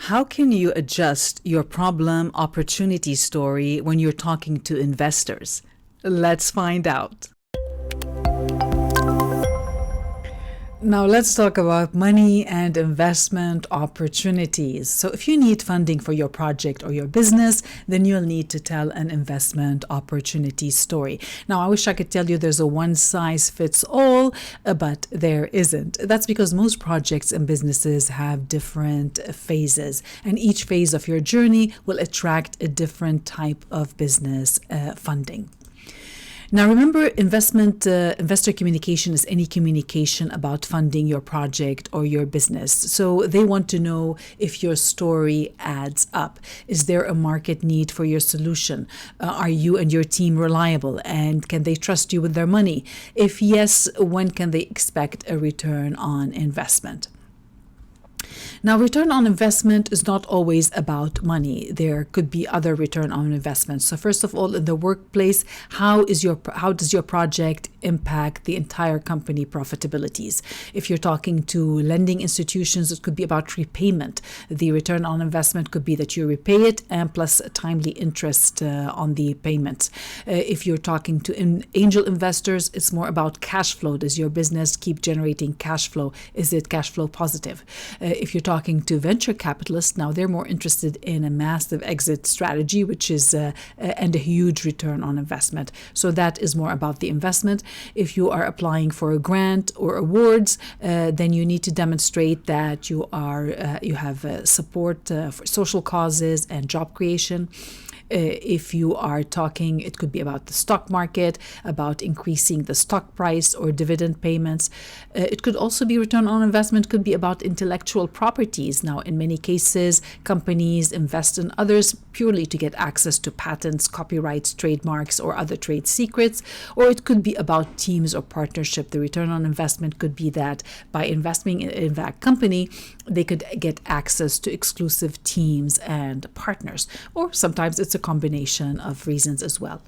How can you adjust your problem opportunity story when you're talking to investors? Let's find out. Now let's talk about money and investment opportunities. So if you need funding for your project or your business, then you'll need to tell an investment opportunity story. Now I wish I could tell you there's a one size fits all, but there isn't. That's because most projects and businesses have different phases, and each phase of your journey will attract a different type of business funding. Now, remember, investor communication is any communication about funding your project or your business. So they want to know if your story adds up. Is there a market need for your solution? Are you and your team reliable? And can they trust you with their money? If yes, when can they expect a return on investment? Now, return on investment is not always about money. There could be other return on investment. So first of all, in the workplace, how does your project impact the entire company profitabilities? If you're talking to lending institutions, it could be about repayment. The return on investment could be that you repay it and plus timely interest on the payments. If you're talking to angel investors, it's more about cash flow. Does your business keep generating cash flow? Is it cash flow positive? If you're talking to venture capitalists, now they're more interested in a massive exit strategy, which is and a huge return on investment. So that is more about the investment. If you are applying for a grant or awards, then you need to demonstrate that you have support for social causes and job creation. If you are talking, it could be about the stock market, about increasing the stock price or dividend payments. It could also be return on investment, could be about intellectual properties. Now, in many cases, companies invest in others purely to get access to patents, copyrights, trademarks, or other trade secrets. Or it could be about teams or partnership. The return on investment could be that by investing in that company, they could get access to exclusive teams and partners. Or sometimes it's a combination of reasons as well.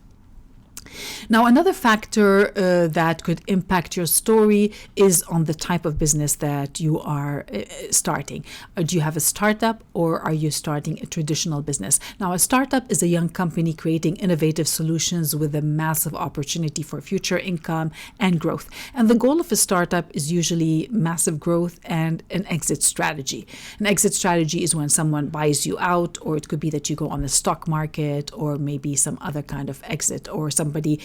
Now, another factor that could impact your story is on the type of business that you are starting. Do you have a startup or are you starting a traditional business? Now, a startup is a young company creating innovative solutions with a massive opportunity for future income and growth. And the goal of a startup is usually massive growth and an exit strategy. An exit strategy is when someone buys you out, or it could be that you go on the stock market, or maybe some other kind of exit, or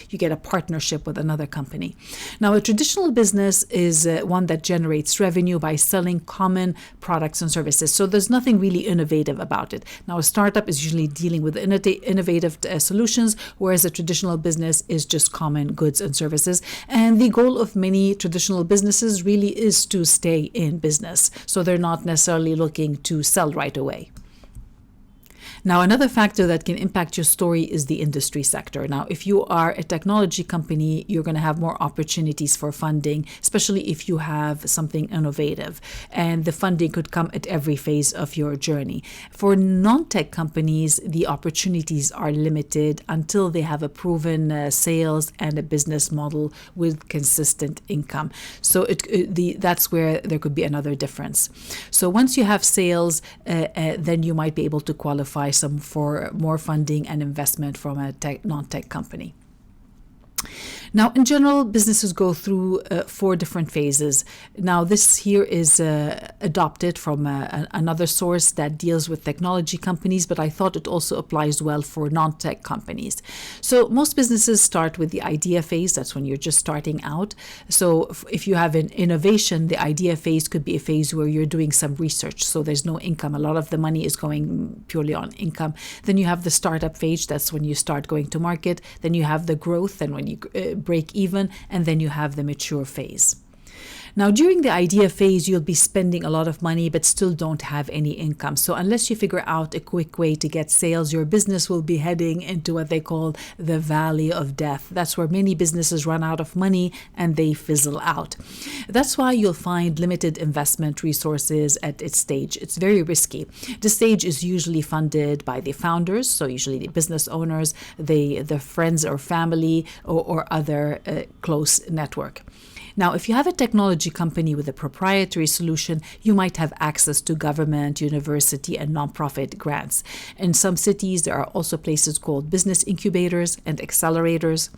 you get a partnership with another company. Now, a traditional business is one that generates revenue by selling common products and services. So there's nothing really innovative about it. Now, a startup is usually dealing with innovative solutions, whereas a traditional business is just common goods and services. And the goal of many traditional businesses really is to stay in business. So they're not necessarily looking to sell right away. Now, another factor that can impact your story is the industry sector. Now, if you are a technology company, you're going to have more opportunities for funding, especially if you have something innovative. And the funding could come at every phase of your journey. For non-tech companies, the opportunities are limited until they have a proven sales and a business model with consistent income. So that's where there could be another difference. So once you have sales, then you might be able to qualify for more funding and investment from a non-tech company. Now, in general, businesses go through 4 different phases. Now, this here is adopted from another source that deals with technology companies, but I thought it also applies well for non-tech companies. So most businesses start with the idea phase. That's when you're just starting out. So if you have an innovation, the idea phase could be a phase where you're doing some research. So there's no income. A lot of the money is going purely on income. Then you have the startup phase. That's when you start going to market. Then you have the growth, and when you break even, and then you have the mature phase. Now, during the idea phase, you'll be spending a lot of money but still don't have any income. So unless you figure out a quick way to get sales, your business will be heading into what they call the valley of death. That's where many businesses run out of money and they fizzle out. That's why you'll find limited investment resources at its stage. It's very risky. This stage is usually funded by the founders, so usually the business owners, the friends or family, or other close network. Now, if you have a technology technology company with a proprietary solution, you might have access to government, university, and nonprofit grants. In some cities, there are also places called business incubators and accelerators.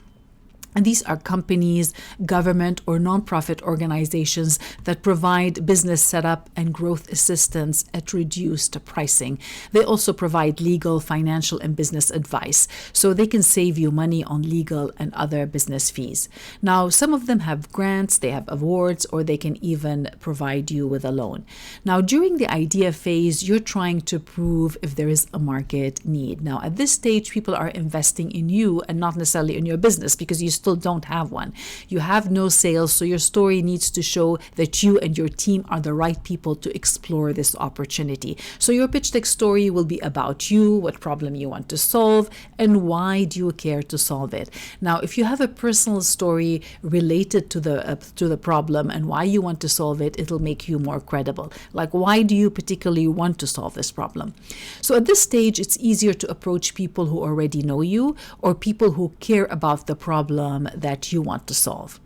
And these are companies, government, or nonprofit organizations that provide business setup and growth assistance at reduced pricing. They also provide legal, financial, and business advice, so they can save you money on legal and other business fees. Now, some of them have grants, they have awards, or they can even provide you with a loan. Now, during the idea phase, you're trying to prove if there is a market need. Now, at this stage, people are investing in you and not necessarily in your business because you still don't have one. You have no sales, so your story needs to show that you and your team are the right people to explore this opportunity. So your pitch deck story will be about you, what problem you want to solve, and why do you care to solve it. Now, if you have a personal story related to the problem and why you want to solve it, it'll make you more credible. Like, why do you particularly want to solve this problem? So at this stage, it's easier to approach people who already know you or people who care about the problem that you want to solve.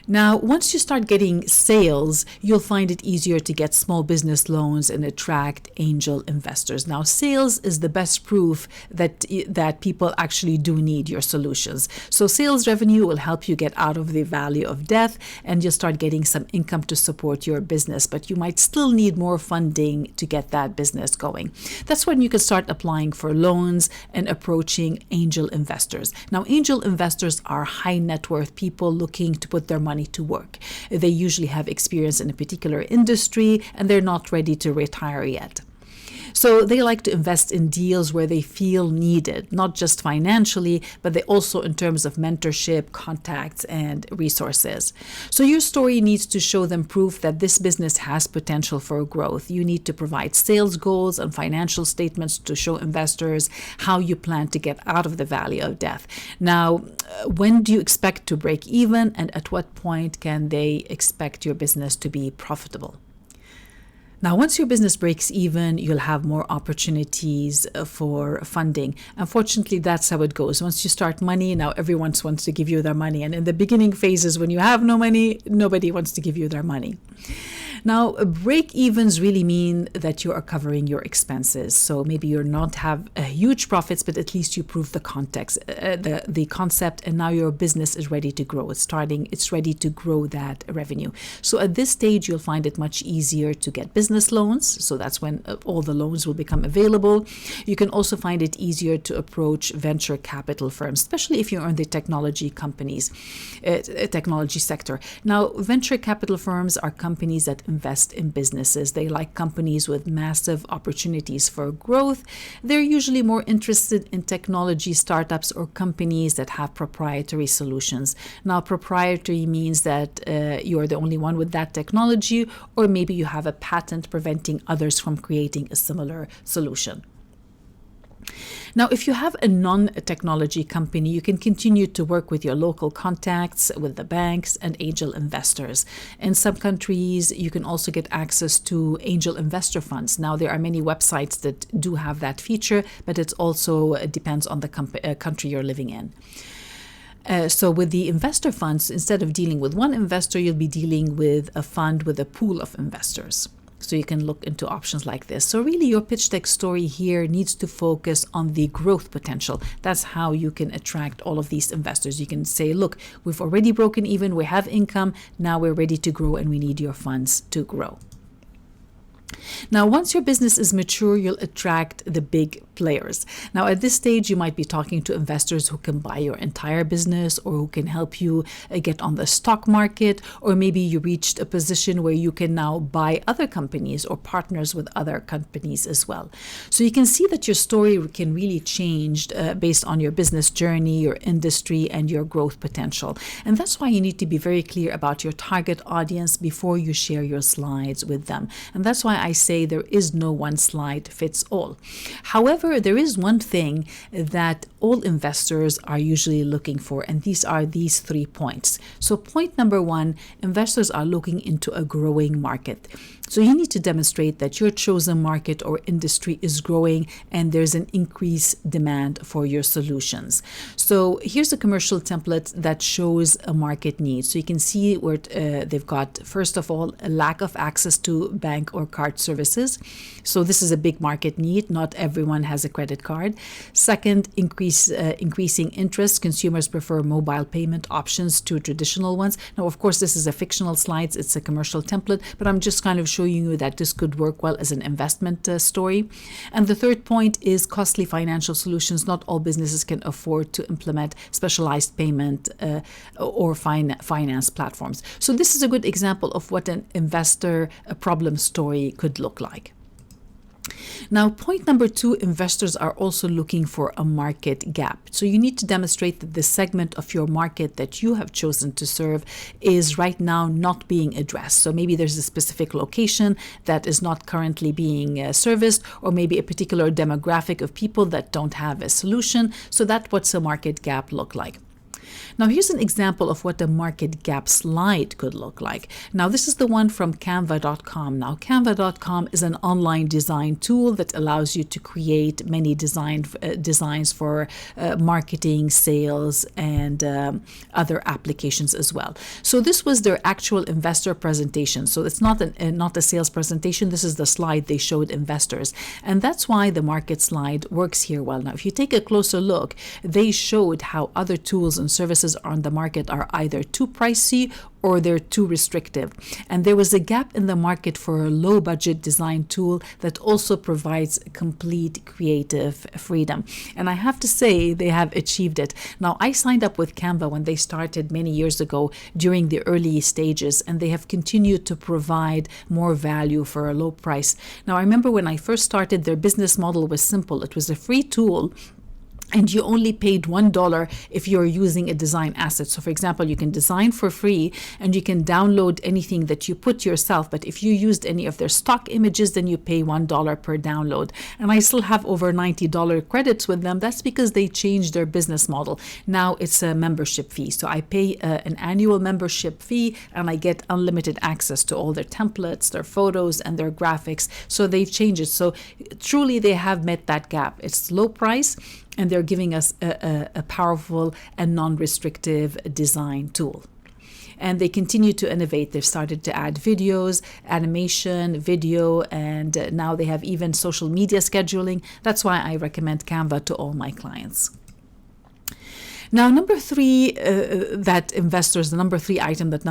Now, once you start getting sales, you'll find it easier to get small business loans and attract angel investors. Now, sales is the best proof that people actually do need your solutions. So sales revenue will help you get out of the valley of death, and you'll start getting some income to support your business, but you might still need more funding to get that business going. That's when you can start applying for loans and approaching angel investors. Now, angel investors are high net worth people looking to put their money to work. They usually have experience in a particular industry and they're not ready to retire yet. So they like to invest in deals where they feel needed, not just financially, but they also in terms of mentorship, contacts, and resources. So your story needs to show them proof that this business has potential for growth. You need to provide sales goals and financial statements to show investors how you plan to get out of the valley of death. Now, when do you expect to break even, and at what point can they expect your business to be profitable? Now, once your business breaks even, you'll have more opportunities for funding. Unfortunately, that's how it goes. Once you start money, now everyone wants to give you their money. And in the beginning phases, when you have no money, nobody wants to give you their money. Now, break-evens really mean that you are covering your expenses. So maybe you're not have huge profits, but at least you prove the context, the concept, and now your business is ready to grow. It's ready to grow that revenue. So at this stage, you'll find it much easier to get business loans. So that's when all the loans will become available. You can also find it easier to approach venture capital firms, especially if you're in the technology sector. Now, venture capital firms are companies that invest in businesses. They like companies with massive opportunities for growth. They're usually more interested in technology startups or companies that have proprietary solutions. Now, proprietary means that you're the only one with that technology, or maybe you have a patent preventing others from creating a similar solution. Now, if you have a non-technology company, you can continue to work with your local contacts, with the banks and angel investors. In some countries, you can also get access to angel investor funds. Now, there are many websites that do have that feature, but it depends on the country you're living in. So with the investor funds, instead of dealing with one investor, you'll be dealing with a fund with a pool of investors. So you can look into options like this. So really your pitch deck story here needs to focus on the growth potential. That's how you can attract all of these investors. You can say, look, we've already broken even, we have income, now we're ready to grow and we need your funds to grow. Now, once your business is mature, you'll attract the big players. Now, at this stage, you might be talking to investors who can buy your entire business or who can help you get on the stock market, or maybe you reached a position where you can now buy other companies or partners with other companies as well. So you can see that your story can really change based on your business journey, your industry, and your growth potential. And that's why you need to be very clear about your target audience before you share your slides with them. And that's why I say there is no one slide fits all. However, there is one thing that all investors are usually looking for, and these are these 3 points. So point number 1, investors are looking into a growing market. So you need to demonstrate that your chosen market or industry is growing and there's an increased demand for your solutions. So here's a commercial template that shows a market need. So you can see where they've got, first of all, a lack of access to bank or card services. So this is a big market need. Not everyone has a credit card. Second, increasing interest. Consumers prefer mobile payment options to traditional ones. Now, of course, this is a fictional slide. It's a commercial template, but I'm just kind of showing you that this could work well as an investment story. And the third point is costly financial solutions. Not all businesses can afford to implement specialized payment or finance platforms. So this is a good example of what an investor problem story could look like. Now, point number 2, investors are also looking for a market gap. So you need to demonstrate that the segment of your market that you have chosen to serve is right now not being addressed. So maybe there's a specific location that is not currently being serviced, or maybe a particular demographic of people that don't have a solution. So that's what's a market gap look like. Now, here's an example of what a market gap slide could look like. Now, this is the one from canva.com. Now, canva.com is an online design tool that allows you to create many designs for marketing, sales, and other applications as well. So this was their actual investor presentation. So it's not a sales presentation. This is the slide they showed investors. And that's why the market slide works here well. Now, if you take a closer look, they showed how other tools and services on the market are either too pricey or they're too restrictive. And there was a gap in the market for a low budget design tool that also provides complete creative freedom. And I have to say they have achieved it. Now, I signed up with Canva when they started many years ago during the early stages, and they have continued to provide more value for a low price. Now, I remember when I first started, their business model was simple. It was a free tool, and you only paid $1 if you're using a design asset. So for example, you can design for free and you can download anything that you put yourself. But if you used any of their stock images, then you pay $1 per download. And I still have over $90 credits with them. That's because they changed their business model. Now it's a membership fee. So I pay an annual membership fee and I get unlimited access to all their templates, their photos, and their graphics. So they've changed it. So truly they have met that gap. It's low price, and they're giving us a powerful and non-restrictive design tool. And they continue to innovate. They've started to add videos, animation, video, and now they have even social media scheduling. That's why I recommend Canva to all my clients. Now, number 3 the number 3 item that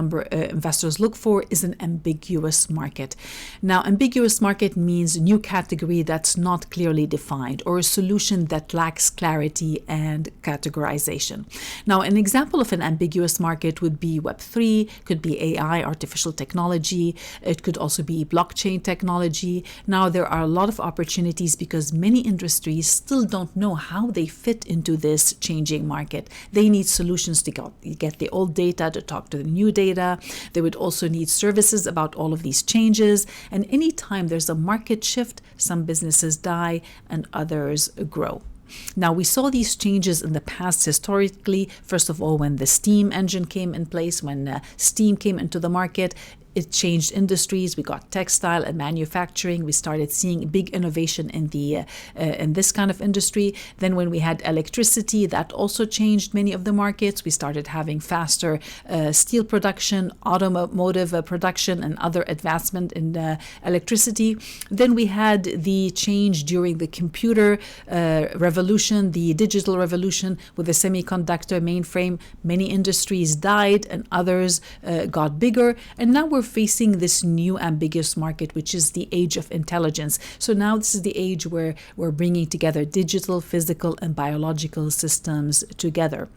investors look for is an ambiguous market. Now, ambiguous market means new category that's not clearly defined, or a solution that lacks clarity and categorization. Now, an example of an ambiguous market would be Web3, could be AI, artificial technology. It could also be blockchain technology. Now, there are a lot of opportunities because many industries still don't know how they fit into this changing market. They need solutions to get the old data to talk to the new data. They would also need services about all of these changes. And anytime there's a market shift, some businesses die and others grow. Now, we saw these changes in the past historically. First of all, when the steam engine came in place, when steam came into the market, it changed industries. We got textile and manufacturing. We started seeing big innovation in this kind of industry. Then when we had electricity, that also changed many of the markets. We started having faster steel production, automotive production, and other advancement in electricity. Then we had the change during the computer revolution, the digital revolution with the semiconductor mainframe. Many industries died and others got bigger. And now we're facing this new ambiguous market, which is the age of intelligence. So now this is the age where we're bringing together digital, physical, and biological systems together.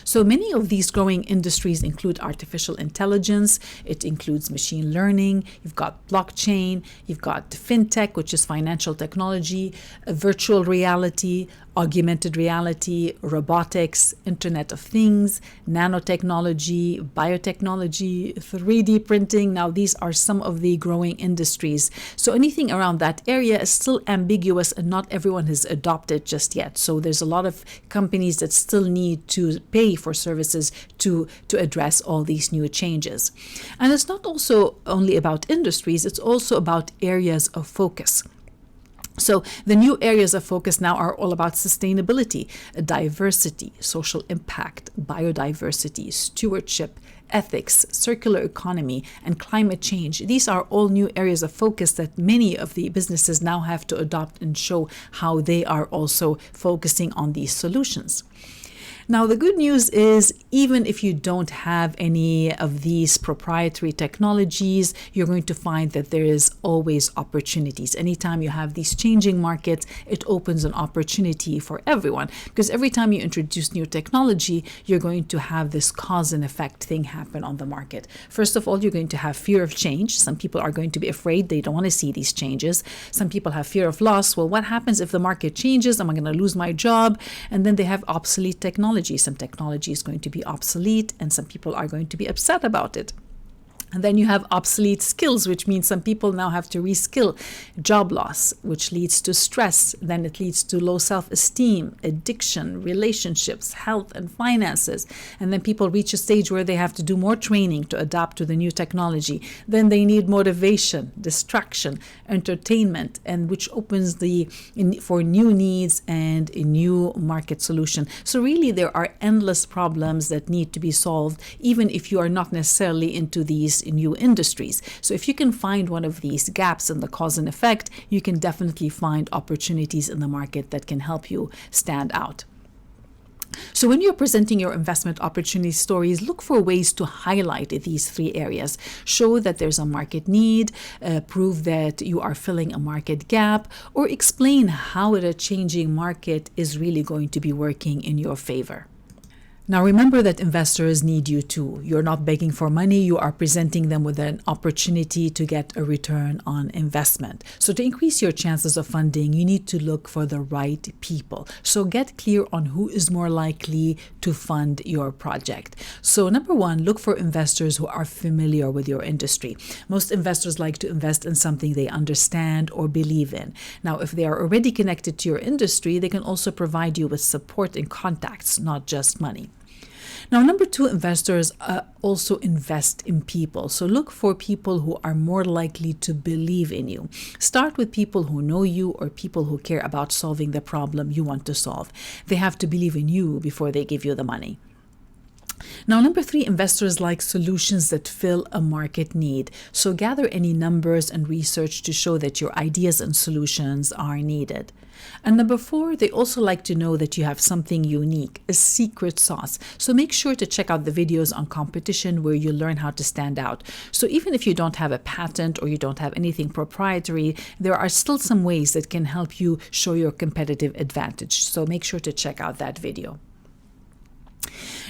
So many of these growing industries include artificial intelligence. It includes machine learning. You've got blockchain. You've got fintech, which is financial technology, virtual reality, augmented reality, robotics, Internet of Things, nanotechnology, biotechnology, 3D printing. Now, these are some of the growing industries. So anything around that area is still ambiguous and not everyone has adopted just yet. So there's a lot of companies that still need to pay for services to address all these new changes. And it's not also only about industries, it's also about areas of focus. So the new areas of focus now are all about sustainability, diversity, social impact, biodiversity, stewardship, ethics, circular economy, and climate change. These are all new areas of focus that many of the businesses now have to adopt and show how they are also focusing on these solutions. Now, the good news is, even if you don't have any of these proprietary technologies, you're going to find that there is always opportunities. Anytime you have these changing markets, it opens an opportunity for everyone. Because every time you introduce new technology, you're going to have this cause and effect thing happen on the market. First of all, you're going to have fear of change. Some people are going to be afraid. They don't want to see these changes. Some people have fear of loss. Well, what happens if the market changes? Am I going to lose my job? And then they have obsolete technology. Some technology is going to be obsolete and some people are going to be upset about it. And then you have obsolete skills, which means some people now have to reskill. Job loss, which leads to stress. Then it leads to low self-esteem, addiction, relationships, health, and finances. And then people reach a stage where they have to do more training to adapt to the new technology. Then they need motivation, distraction, entertainment, and which opens for new needs and a new market solution. So really, there are endless problems that need to be solved, even if you are not necessarily into these new industries. So if you can find one of these gaps in the cause and effect, you can definitely find opportunities in the market that can help you stand out. So when you're presenting your investment opportunity stories, look for ways to highlight these three areas. Show that there's a market need, prove that you are filling a market gap, or explain how a changing market is really going to be working in your favor. Now remember that investors need you too. You're not begging for money, you are presenting them with an opportunity to get a return on investment. So to increase your chances of funding, you need to look for the right people. So get clear on who is more likely to fund your project. So number one, look for investors who are familiar with your industry. Most investors like to invest in something they understand or believe in. Now, if they are already connected to your industry, they can also provide you with support and contacts, not just money. Now, number two, investors also invest in people. So look for people who are more likely to believe in you. Start with people who know you or people who care about solving the problem you want to solve. They have to believe in you before they give you the money. Now, number three, investors like solutions that fill a market need. So gather any numbers and research to show that your ideas and solutions are needed. And number four, they also like to know that you have something unique, a secret sauce. So make sure to check out the videos on competition where you learn how to stand out. So even if you don't have a patent or you don't have anything proprietary, there are still some ways that can help you show your competitive advantage. So make sure to check out that video.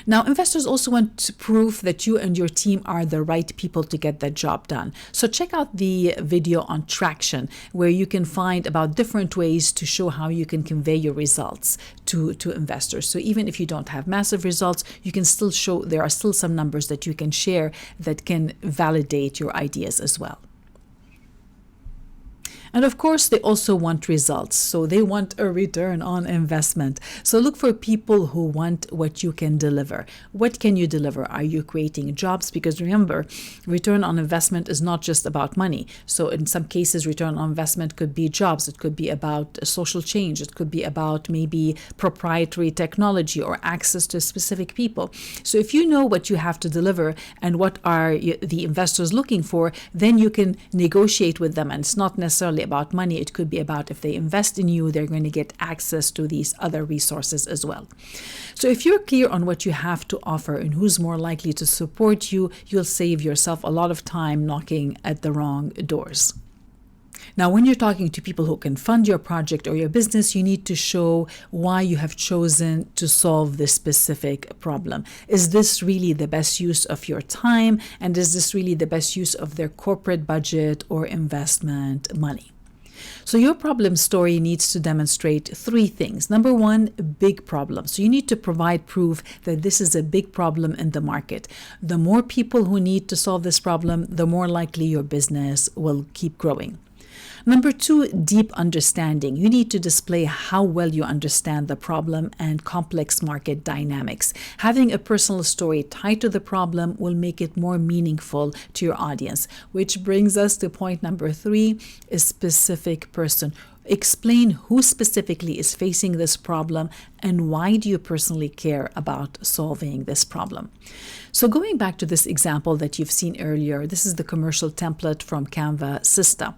Now, investors also want proof that you and your team are the right people to get that job done. So check out the video on traction, where you can find about different ways to show how you can convey your results to investors. So even if you don't have massive results, you can still show there are still some numbers that you can share that can validate your ideas as well. And of course, they also want results. So they want a return on investment. So look for people who want what you can deliver. What can you deliver? Are you creating jobs? Because remember, return on investment is not just about money. So in some cases, return on investment could be jobs. It could be about social change. It could be about maybe proprietary technology or access to specific people. So if you know what you have to deliver and what are the investors looking for, then you can negotiate with them. And it's not necessarily about money. It could be about if they invest in you, they're going to get access to these other resources as well. So if you're clear on what you have to offer and who's more likely to support you, you'll save yourself a lot of time knocking at the wrong doors. Now, when you're talking to people who can fund your project or your business, you need to show why you have chosen to solve this specific problem. Is this really the best use of your time? And is this really the best use of their corporate budget or investment money? So your problem story needs to demonstrate three things. Number one, a big problem. So you need to provide proof that this is a big problem in the market. The more people who need to solve this problem, the more likely your business will keep growing. Number two, deep understanding. You need to display how well you understand the problem and complex market dynamics. Having a personal story tied to the problem will make it more meaningful to your audience, which brings us to point number three, a specific person. Explain who specifically is facing this problem and why do you personally care about solving this problem. So going back to this example that you've seen earlier, this is the commercial template from Canva Sista.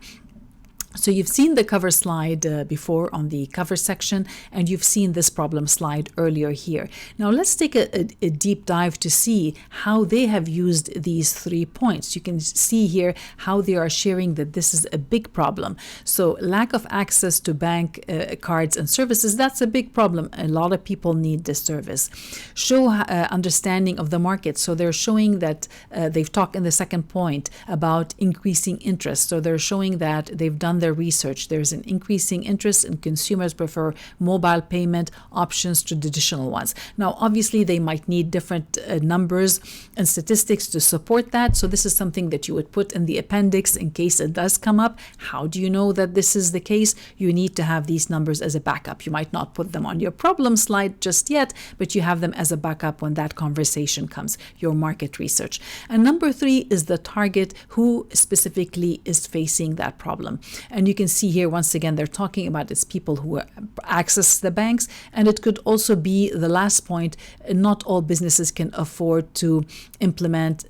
So you've seen the cover slide before on the cover section, and you've seen this problem slide earlier here. Now let's take a deep dive to see how they have used these 3 points. You can see here how they are sharing that this is a big problem. So lack of access to bank cards and services, that's a big problem. A lot of people need this service. Show understanding of the market. So they're showing that they've talked in the second point about increasing interest. So they're showing that they've done their research. There's an increasing interest and consumers prefer mobile payment options to traditional ones. Now, obviously, they might need different numbers and statistics to support that. So this is something that you would put in the appendix in case it does come up. How do you know that this is the case? You need to have these numbers as a backup. You might not put them on your problem slide just yet, but you have them as a backup when that conversation comes, your market research. And number three is the target, who specifically is facing that problem. And you can see here, once again, they're talking about it's people who access the banks. And it could also be the last point, not all businesses can afford to implement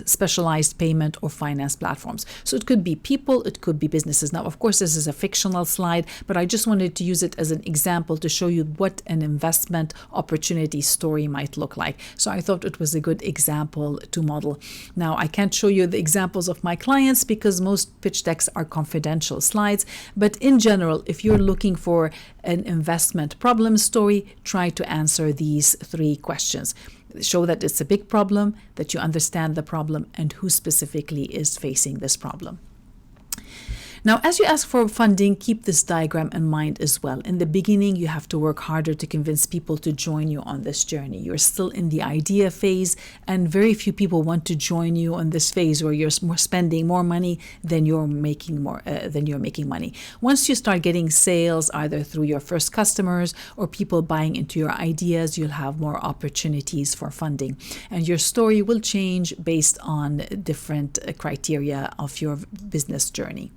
specialized payment or finance platforms. So it could be people, it could be businesses. Now, of course, this is a fictional slide, but I just wanted to use it as an example to show you what an investment opportunity story might look like. So I thought it was a good example to model. Now, I can't show you the examples of my clients because most pitch decks are confidential slides, but in general, if you're looking for an investment problem story, try to answer these 3 questions. Show that it's a big problem, that you understand the problem, and who specifically is facing this problem. Now, as you ask for funding, keep this diagram in mind as well. In the beginning, you have to work harder to convince people to join you on this journey. You're still in the idea phase, and very few people want to join you on this phase where you're spending more money than you're making money. Once you start getting sales, either through your first customers or people buying into your ideas, you'll have more opportunities for funding, and your story will change based on different criteria of your business journey.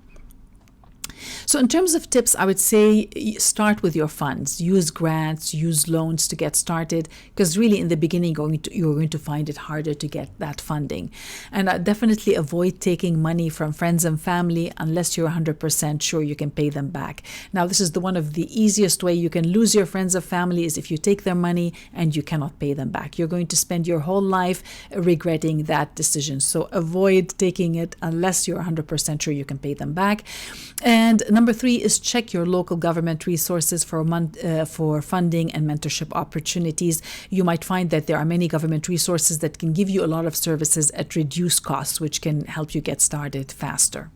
So in terms of tips, I would say start with your funds. Use grants, use loans to get started, because really in the beginning you're going to find it harder to get that funding. And definitely avoid taking money from friends and family unless you're 100% sure you can pay them back. Now, this is one of the easiest way you can lose your friends and family is if you take their money and you cannot pay them back. You're going to spend your whole life regretting that decision. So avoid taking it unless you're 100% sure you can pay them back. And number 3 is check your local government resources for funding and mentorship opportunities. You might find that there are many government resources that can give you a lot of services at reduced costs, which can help you get started faster.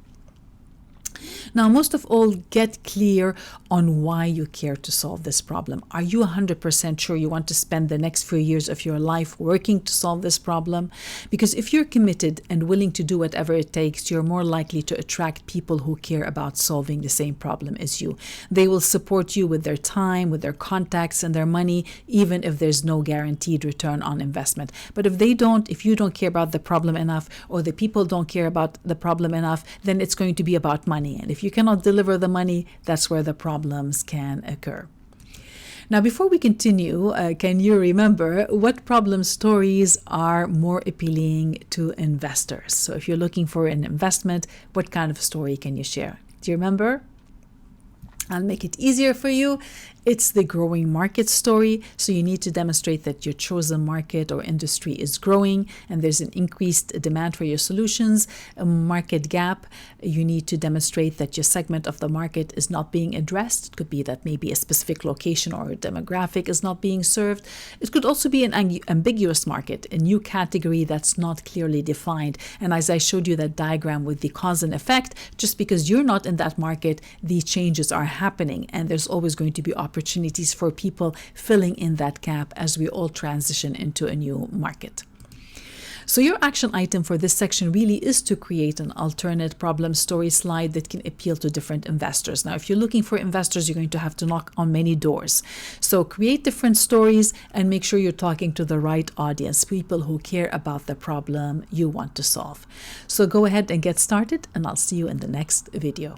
Now, most of all, get clear on why you care to solve this problem. Are you 100% sure you want to spend the next few years of your life working to solve this problem? Because if you're committed and willing to do whatever it takes, you're more likely to attract people who care about solving the same problem as you. They will support you with their time, with their contacts and their money, even if there's no guaranteed return on investment. But if you don't care about the problem enough, or the people don't care about the problem enough, then it's going to be about money. And if you cannot deliver the money, that's where the problems can occur. Now, before we continue, can you remember what problem stories are more appealing to investors? So if you're looking for an investment, what kind of story can you share? Do you remember? I'll make it easier for you. It's the growing market story. So you need to demonstrate that your chosen market or industry is growing and there's an increased demand for your solutions. A market gap, you need to demonstrate that your segment of the market is not being addressed. It could be that maybe a specific location or a demographic is not being served. It could also be an ambiguous market, a new category that's not clearly defined. And as I showed you that diagram with the cause and effect, just because you're not in that market, the changes are happening, and there's always going to be opportunities for people filling in that gap as we all transition into a new market. So your action item for this section really is to create an alternate problem story slide that can appeal to different investors. Now, if you're looking for investors, you're going to have to knock on many doors. So create different stories and make sure you're talking to the right audience, people who care about the problem you want to solve. So go ahead and get started, and I'll see you in the next video.